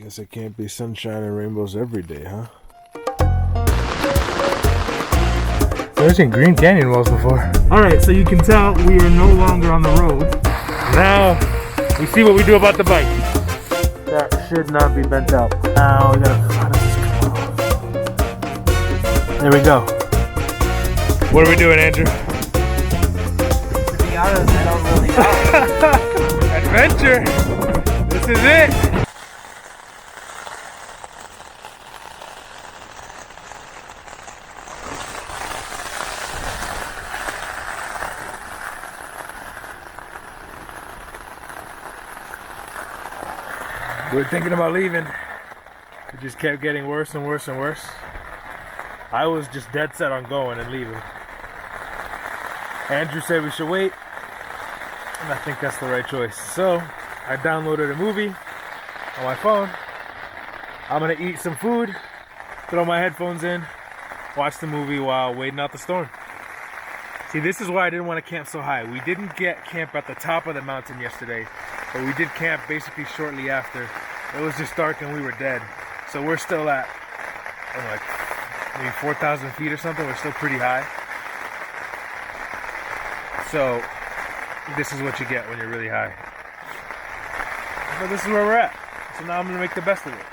Guess it can't be sunshine and rainbows every day, huh? I've seen green canyon walls before. Alright, so you can tell we are no longer on the road. Now, we see what we do about the bike. That should not be bent out. Now we gotta, how does this come off? There we go. What are we doing, Andrew? To be honest, I don't really know. Adventure! This is it! We were thinking about leaving. It just kept getting worse and worse and worse. I was just dead set on going and leaving. Andrew said we should wait, and I think that's the right choice. So I downloaded a movie on my phone. I'm gonna eat some food, throw my headphones in, watch the movie while waiting out the storm. See, this is why I didn't want to camp so high. We didn't camp at the top of the mountain yesterday, but we did camp basically shortly after. It was just dark and we were dead. So we're still at, I don't know, like maybe 4,000 feet or something. We're still pretty high. So this is what you get when you're really high. But this is where we're at. So now I'm gonna make the best of it.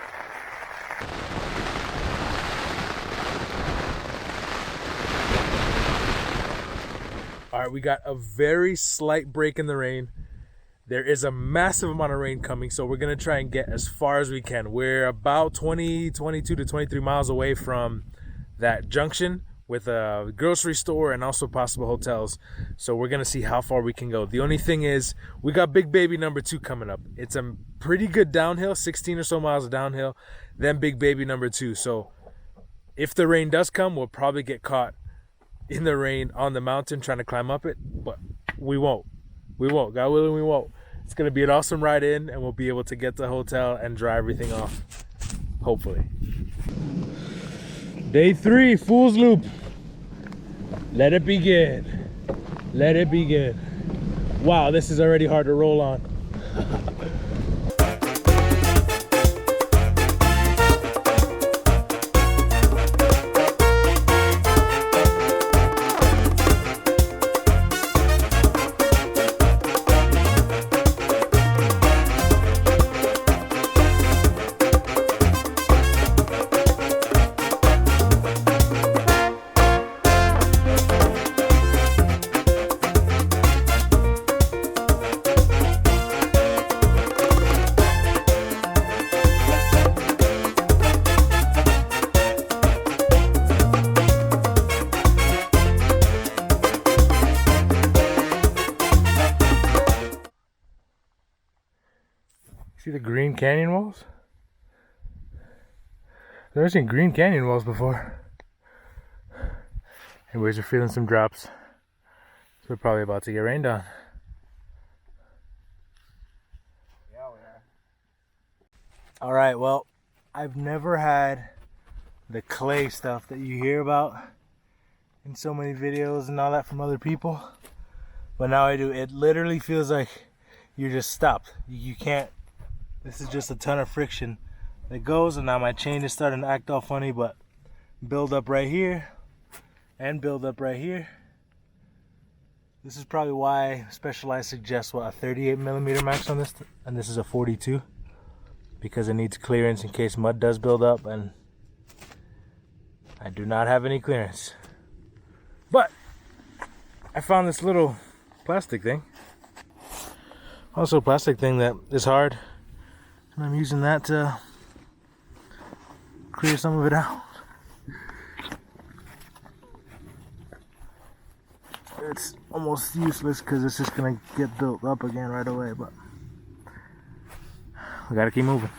All right, we got a very slight break in the rain. There is a massive amount of rain coming, so we're gonna try and get as far as we can. We're about 22 to 23 miles away from that junction with a grocery store and also possible hotels. So we're gonna see how far we can go. The only thing is, we got big baby number 2 coming up. It's a pretty good downhill, 16 or so miles of downhill, then big baby number 2. So if the rain does come, we'll probably get caught in the rain on the mountain trying to climb up it, but we won't. We won't. God willing, we won't. It's going to be an awesome ride in, and we'll be able to get to the hotel and dry everything off. Hopefully. Day 3, Fool's Loop. Let it begin. Let it begin. Wow, this is already hard to roll on. See the green canyon walls? I've never seen green canyon walls before. Anyways, we're feeling some drops. So we're probably about to get rained on. Yeah, we are. Alright, well, I've never had the clay stuff that you hear about in so many videos and all that from other people. But now I do. It literally feels like you're just stopped. You can't. This is just a ton of friction that goes, and now my chain is starting to act all funny, but build up right here and build up right here. This is probably why Specialized suggests, what, a 38 millimeter max on this, and this is a 42, because it needs clearance in case mud does build up, and I do not have any clearance. But I found this little plastic thing. Also a plastic thing that is hard. And I'm using that to clear some of it out. It's almost useless because it's just going to get built up again right away, but we got to keep moving.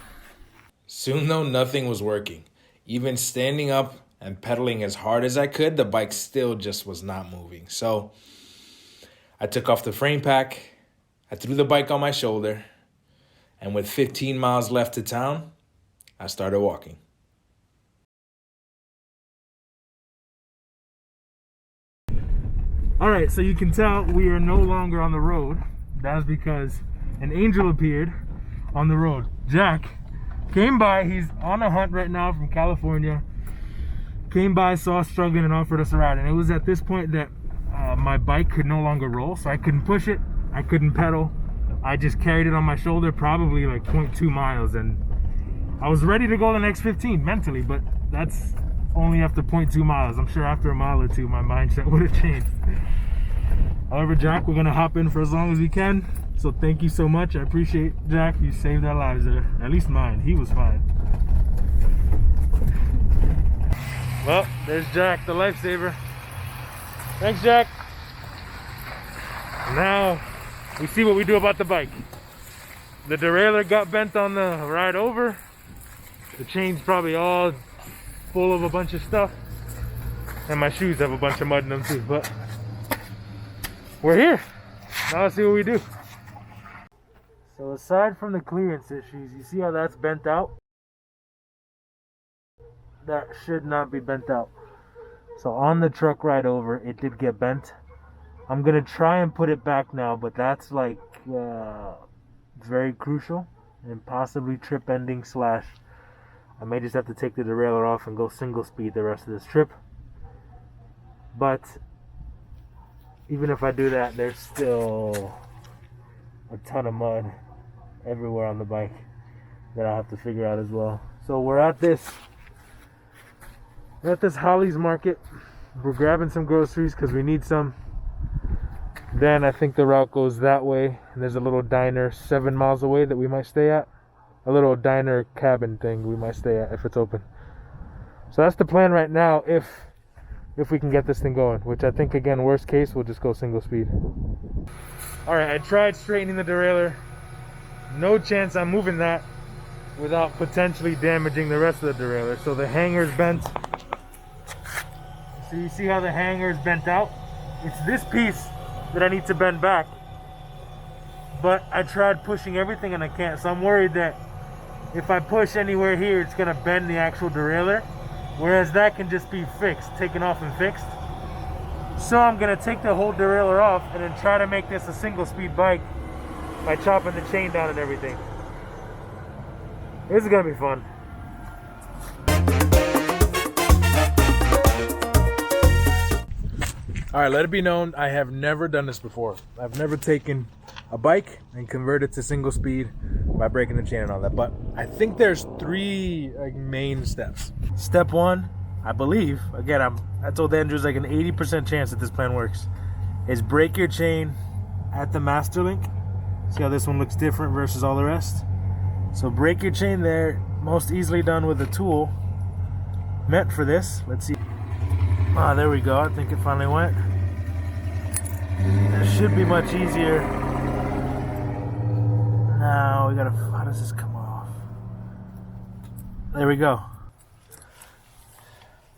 Soon though, nothing was working. Even standing up and pedaling as hard as I could, the bike still just was not moving. So I took off the frame pack, I threw the bike on my shoulder, and with 15 miles left to town, I started walking. All right, so you can tell we are no longer on the road. That's because an angel appeared on the road. Jack Came by, he's on a hunt right now from California. Came by, saw us struggling, and offered us a ride. And it was at this point that my bike could no longer roll, so I couldn't push it, I couldn't pedal. I just carried it on my shoulder, probably like 0.2 miles, and I was ready to go the next 15 mentally, but that's only after 0.2 miles. I'm sure after a mile or two, my mindset would have changed. However, Jack, we're gonna hop in for as long as we can. So thank you so much. I appreciate Jack. You saved our lives there. At least mine. He was fine. Well, there's Jack, the lifesaver. Thanks, Jack. Now we see what we do about the bike. The derailleur got bent on the ride over. The chain's probably all full of a bunch of stuff. And my shoes have a bunch of mud in them too, but we're here. Now let's see what we do. So aside from the clearance issues, you see how that's bent out? That should not be bent out. So on the truck ride over, it did get bent. I'm gonna try and put it back now, but that's like very crucial and possibly trip ending / I may just have to take the derailleur off and go single speed the rest of this trip. But even if I do that, there's still a ton of mud everywhere on the bike that I have to figure out as well. So we're at this Holly's Market. We're grabbing some groceries because we need some. Then I think the route goes that way, and there's a little diner 7 miles away that we might stay at. A little diner cabin thing we might stay at if it's open. So that's the plan right now if we can get this thing going, which I think, again, worst case, we'll just go single speed. All right, I tried straightening the derailleur. No chance I'm moving that without potentially damaging the rest of the derailleur. So the hanger's bent. So you see how the hanger is bent out? It's this piece that I need to bend back. But I tried pushing everything and I can't. So I'm worried that if I push anywhere here, it's gonna bend the actual derailleur. Whereas that can just be fixed, taken off and fixed. So I'm gonna take the whole derailleur off and then try to make this a single speed bike by chopping the chain down and everything. This is gonna be fun. All right, let it be known, I have never done this before. I've never taken a bike and converted to single speed by breaking the chain and all that. But I think there's 3 main steps. Step 1, I believe, again, I told Andrew, like an 80% chance that this plan works, is break your chain at the master link. See how this one looks different versus all the rest? So break your chain there, most easily done with a tool meant for this. Let's see. Ah, there we go. I think it finally went. It should be much easier. Now we gotta, how does this come off? There we go.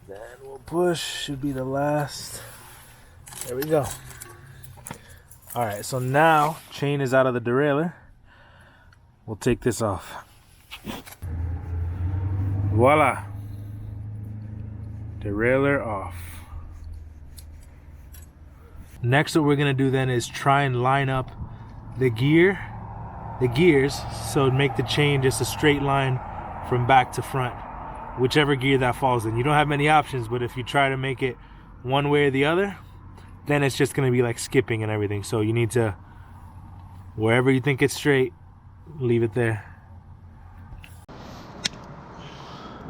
Then we'll push, should be the last. There we go. All right, so now chain is out of the derailleur. We'll take this off. Voila. Derailleur off. Next, what we're gonna do then is try and line up the gears, so make the chain just a straight line from back to front, whichever gear that falls in. You don't have many options, but if you try to make it one way or the other, then it's just gonna be like skipping and everything. So you need to, wherever you think it's straight, leave it there.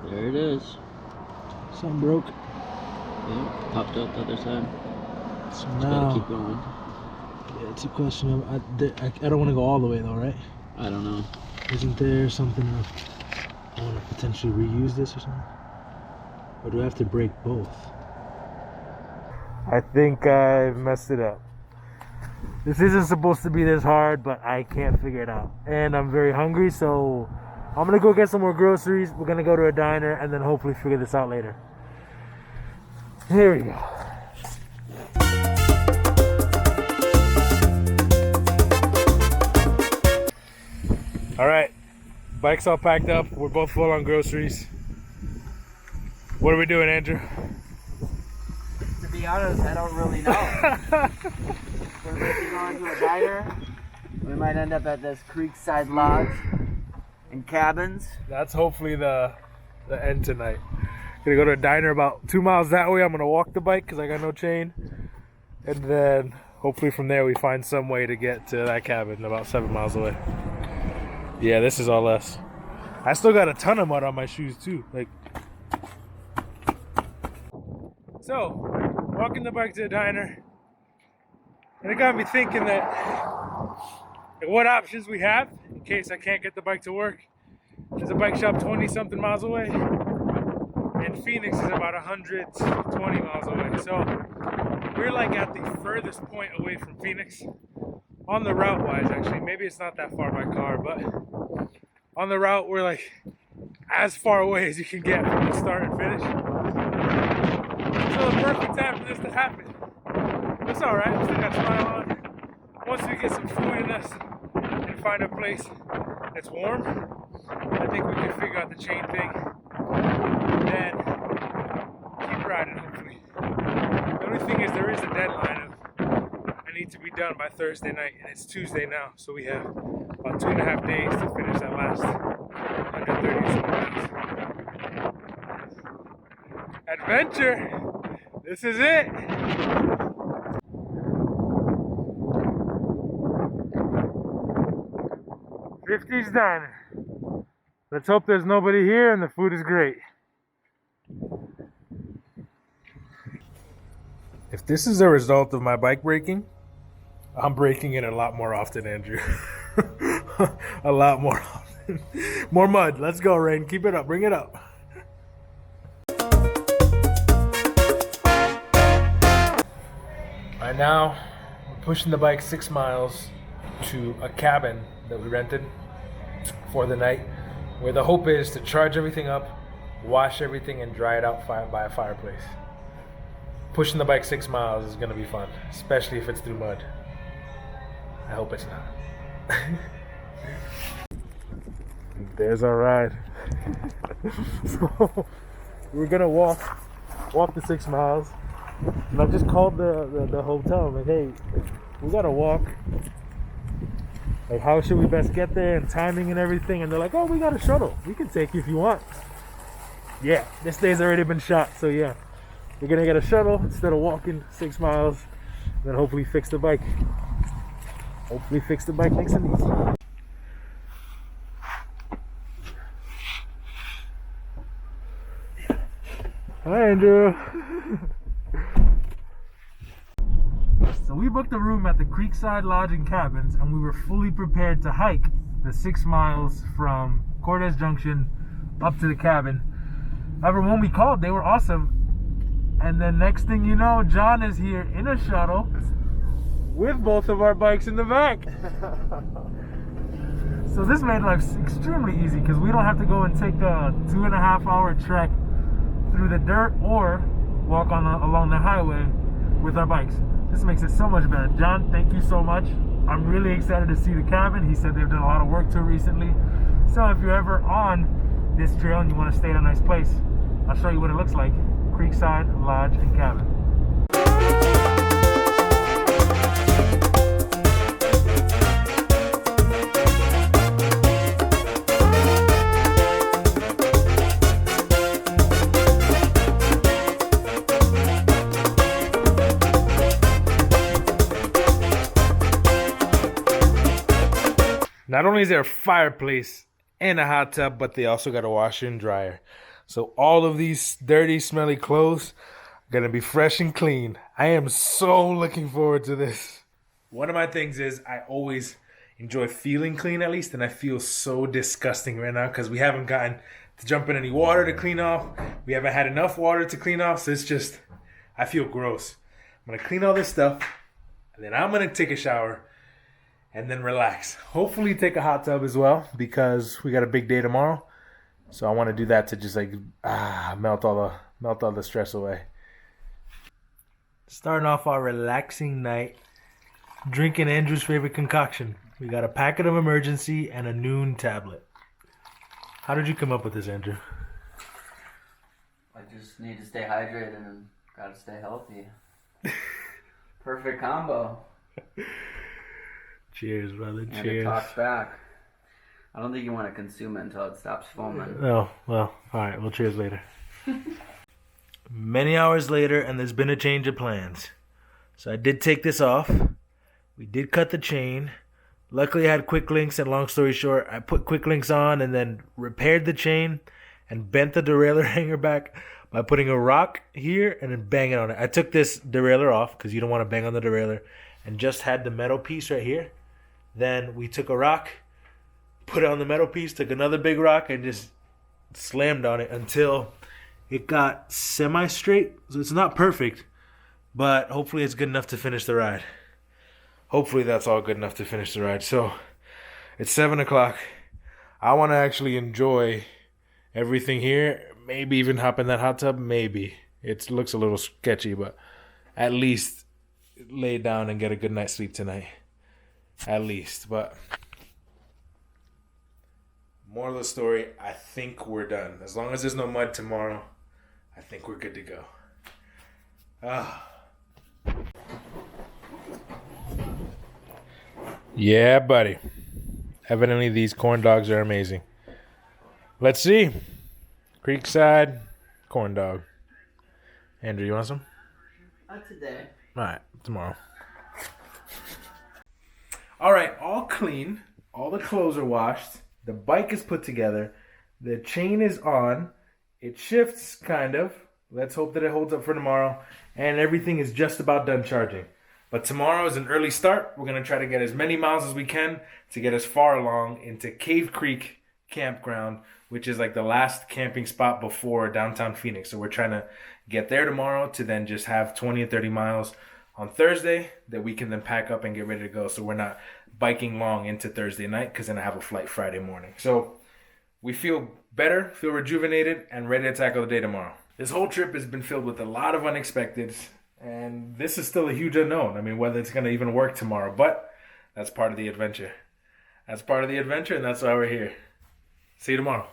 There it is. Something broke. Yep, popped out the other side. So Just now, gotta keep going. yeah, it's a question of, I don't want to go all the way though, right? I don't know. Isn't there something I want to potentially reuse this or something? Or do I have to break both? I think I've messed it up. This isn't supposed to be this hard, but I can't figure it out. And I'm very hungry, so I'm gonna go get some more groceries. We're gonna go to a diner and then hopefully figure this out later. Here we go. All right, bike's all packed up. We're both full on groceries. What are we doing, Andrew? To be honest, I don't really know. We're maybe going to a diner. We might end up at this Creekside Lodge. and cabins. That's hopefully the end tonight. Gonna go to a diner about 2 miles that way. I'm gonna walk the bike because I got no chain. And then hopefully from there we find some way to get to that cabin about 7 miles away. Yeah, this is all us. I still got a ton of mud on my shoes too. Like, so walking the bike to the diner, and it got me thinking that like, what options we have in case I can't get the bike to work. There's a bike shop 20 something miles away, and Phoenix is about 120 miles away. So we're like at the furthest point away from Phoenix on the route wise. Actually, maybe it's not that far by car, but on the route we're like as far away as you can get from the start and finish. So the perfect time for this to happen. It's all right. We still got a smile on. Once we get some food in us and find a place that's warm, I think we can figure out the chain thing. Then keep riding, hopefully. The only thing is there is a deadline of I need to be done by Thursday night, and it's Tuesday now, so we have about 2.5 days to finish that last 130 or so miles. Adventure! This is it! '50s Diner. Let's hope there's nobody here and the food is great. If this is a result of my bike breaking, I'm breaking it a lot more often, Andrew. A lot more often. More mud. Let's go, Rain. Keep it up. Bring it up. Right now, we're pushing the bike 6 miles to a cabin that we rented for the night, where the hope is to charge everything up, wash everything, and dry it out by a fireplace. Pushing the bike 6 miles is gonna be fun, especially if it's through mud. I hope it's not. There's our ride. So we're gonna walk the 6 miles, and I just called the hotel. I'm like, hey, we gotta walk. Like, how should we best get there and timing and everything? And they're like, oh, we got a shuttle. We can take you if you want. Yeah, this day's already been shot, so yeah. We're gonna get a shuttle instead of walking 6 miles, and then hopefully fix the bike. Hopefully fix the bike nice and easy. Hi, Andrew. So we booked a room at the Creekside Lodge and Cabins, and we were fully prepared to hike the 6 miles from Cortez Junction up to the cabin. However, when we called, they were awesome. And then next thing you know, John is here in a shuttle with both of our bikes in the back. So this made life extremely easy because we don't have to go and take a 2.5-hour trek through the dirt or walk along the highway with our bikes. This makes it so much better. John, thank you so much. I'm really excited to see the cabin. He said they've done a lot of work to it recently. So if you're ever on this trail and you want to stay at a nice place, I'll show you what it looks like. Creekside Lodge and Cabin. Not only is there a fireplace and a hot tub, but they also got a washer and dryer. So all of these dirty, smelly clothes are gonna be fresh and clean. I am so looking forward to this. One of my things is I always enjoy feeling clean at least, and I feel so disgusting right now because we haven't gotten to jump in any water to clean off. We haven't had enough water to clean off, so it's just, I feel gross. I'm gonna clean all this stuff, and then I'm gonna take a shower and then relax. Hopefully take a hot tub as well because we got a big day tomorrow. So I want to do that to just like melt all the stress away. Starting off our relaxing night, drinking Andrew's favorite concoction. We got a packet of emergency and a noon tablet. How did you come up with this, Andrew? I just need to stay hydrated and gotta stay healthy. Perfect combo. Cheers, brother. And cheers. it talks back. I don't think you want to consume it until it stops foaming. Oh, well, alright, we'll cheers later. Many hours later, and there's been a change of plans. So I did take this off. We did cut the chain. Luckily I had quick links, and long story short, I put quick links on and then repaired the chain and bent the derailleur hanger back by putting a rock here and then banging on it. I took this derailleur off because you don't want to bang on the derailleur, and just had the metal piece right here. Then we took a rock, put it on the metal piece, took another big rock, and just slammed on it until it got semi-straight. So it's not perfect, but hopefully it's good enough to finish the ride. Hopefully that's all good enough to finish the ride. So it's 7 o'clock. I want to actually enjoy everything here. Maybe even hop in that hot tub. Maybe. It looks a little sketchy, but at least lay down and get a good night's sleep tonight. At least. But moral of the story, I think we're done. As long as there's no mud tomorrow, I think we're good to go. Yeah, buddy. Evidently, these corn dogs are amazing. Let's see. Creekside corn dog. Andrew, you want some? Not today. All right, tomorrow. All right, all clean. All the clothes are washed. The bike is put together. The chain is on. It shifts, kind of. Let's hope that it holds up for tomorrow. And everything is just about done charging. But tomorrow is an early start. We're going to try to get as many miles as we can to get as far along into Cave Creek Campground, which is like the last camping spot before downtown Phoenix. So we're trying to get there tomorrow to then just have 20 or 30 miles on Thursday that we can then pack up and get ready to go. So we're not biking long into Thursday night because then I have a flight Friday morning. So we feel better, feel rejuvenated, and ready to tackle the day tomorrow. This whole trip has been filled with a lot of unexpecteds. And this is still a huge unknown. I mean, whether it's going to even work tomorrow. But that's part of the adventure. That's part of the adventure, and that's why we're here. See you tomorrow.